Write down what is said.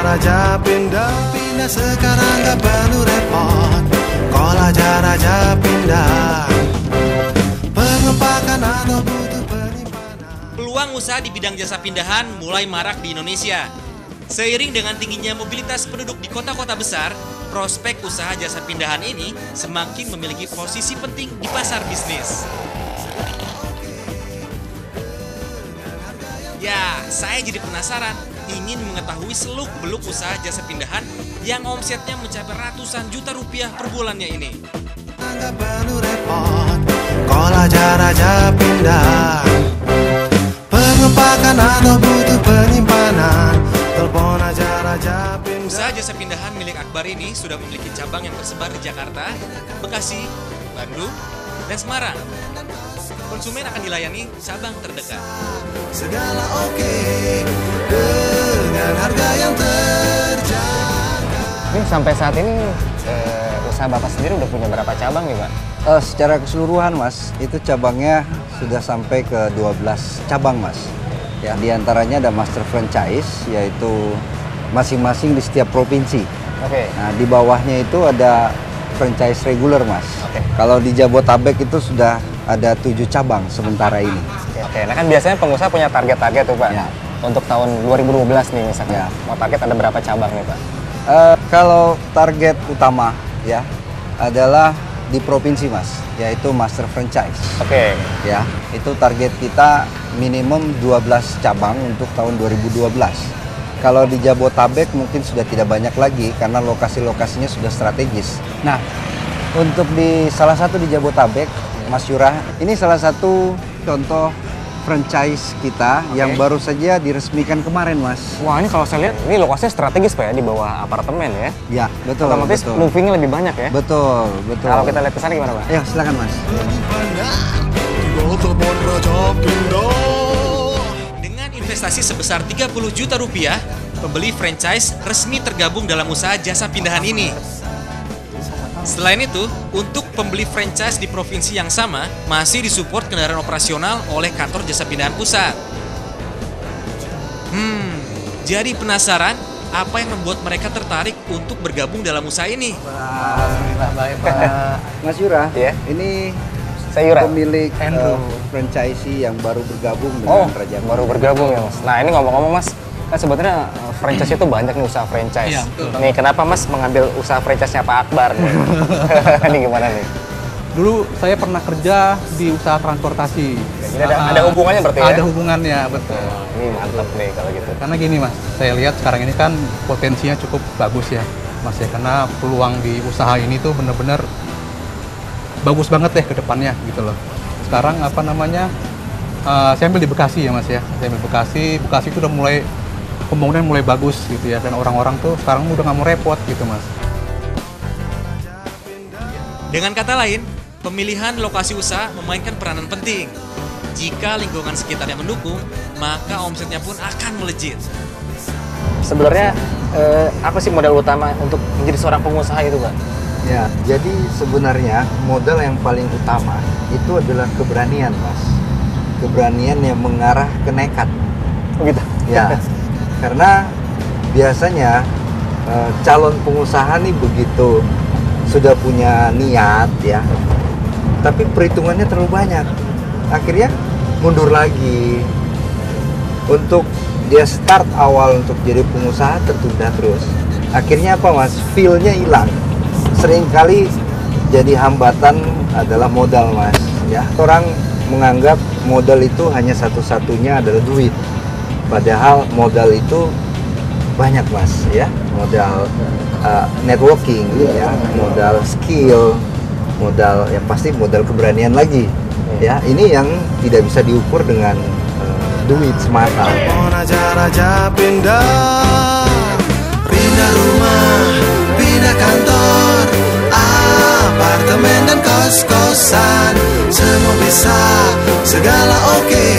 raja pindah sekarang gak perlu repot. Kolaja raja pindah pengepakan atau butuh penyimpanan. Peluang usaha di bidang jasa pindahan mulai marak di Indonesia. Seiring dengan tingginya mobilitas penduduk di kota-kota besar, prospek usaha jasa pindahan ini semakin memiliki posisi penting di pasar bisnis. Ya, saya jadi penasaran, ingin mengetahui seluk-beluk usaha jasa pindahan yang omsetnya mencapai ratusan juta rupiah per bulannya ini. Nggak perlu repot, Kolaja raja pindah pengepakan atau butuh penyimpanan. Telepon aja raja pindah. Usaha jasa pindahan milik Akbar ini sudah memiliki cabang yang tersebar di Jakarta, Bekasi, Bandung, dan Semarang. Konsumen akan dilayani cabang terdekat. Segala oke dengan harga yang terjangkau. Ini sampai saat ini usaha Bapak sendiri udah punya berapa cabang nih, Pak? Secara keseluruhan, Mas, itu cabangnya sudah sampai ke 12 cabang, Mas. Ya, di antaranya ada master franchise, yaitu masing-masing di setiap provinsi. Oke. Nah, di bawahnya itu ada franchise reguler, Mas. Oke. Kalau di Jabotabek itu sudah ada 7 cabang sementara ini. Oke, nah kan biasanya pengusaha punya target-target tuh, Pak. Ya. Untuk tahun 2012 nih misalnya. Ya. Mau target ada berapa cabang nih, Pak? Kalau target utama ya adalah di provinsi, Mas, yaitu master franchise. Oke. Ya, itu target kita minimum 12 cabang untuk tahun 2012. Kalau di Jabotabek mungkin sudah tidak banyak lagi karena lokasi-lokasinya sudah strategis. Nah, untuk di salah satu di Jabotabek, Mas Yurah, ini salah satu contoh franchise kita yang baru saja diresmikan kemarin, Mas. Wah, ini kalau saya lihat ini lokasinya strategis, Pak, ya, di bawah apartemen ya. Ya, betul. Otomatis betul. movingnya lebih banyak ya. Betul, betul. Kalau kita lihat ke sana gimana, Pak? Ayo, silakan, Mas. Dengan investasi sebesar 30 juta rupiah, pembeli franchise resmi tergabung dalam usaha jasa pindahan ini. Selain itu, untuk pembeli franchise di provinsi yang sama, masih disupport kendaraan operasional oleh kantor jasa pindahan pusat. Jadi penasaran apa yang membuat mereka tertarik untuk bergabung dalam usaha ini? Baik, Pak. Mas Yurah, Iya. ini Saya Yura. pemilik franchisee yang baru bergabung dengan Raja baru bergabung ya, Mas. Nah, ini ngomong-ngomong, Mas, kan sebenarnya franchise itu banyak nih usaha franchise. Iya, betul. Nih, kenapa Mas mengambil usaha franchise-nya Pak Akbar nih? Ini gimana nih? Dulu saya pernah kerja di usaha transportasi. Jadi ada hubungannya berarti ya? Ada hubungannya, betul. Ini mantap nih kalau gitu. Karena gini, Mas, saya lihat sekarang ini kan potensinya cukup bagus ya, Mas ya. Karena peluang di usaha ini tuh benar-benar bagus banget deh ke depannya gitu loh. Sekarang apa namanya, saya ambil di Bekasi ya, Mas ya. Saya ambil Bekasi itu udah mulai, pembangunan mulai bagus gitu ya. Dan orang-orang tuh sekarang udah nggak mau repot gitu, Mas. Dengan kata lain, pemilihan lokasi usaha memainkan peranan penting. Jika lingkungan sekitarnya mendukung, maka omsetnya pun akan melejit. Sebenarnya apa sih modal utama untuk menjadi seorang pengusaha itu, Pak? Ya, jadi sebenarnya modal yang paling utama itu adalah keberanian, Mas. Keberanian yang mengarah ke nekat. Begitu. Ya, karena biasanya calon pengusaha nih begitu sudah punya niat ya, tapi perhitungannya terlalu banyak. Akhirnya mundur lagi. Untuk dia start awal untuk jadi pengusaha tertunda terus. Akhirnya apa, Mas? Feel-nya hilang. Seringkali jadi hambatan adalah modal, Mas. Ya, orang menganggap modal itu hanya satu-satunya adalah duit. Padahal modal itu banyak, Mas, ya. Modal networking, ya, modal skill, modal yang pasti modal keberanian lagi. Ya, ini yang tidak bisa diukur dengan duit semata. Raja pindah, pindah rumah, pindah kantor, apartemen dan kos-kosan, semua bisa, segala oke.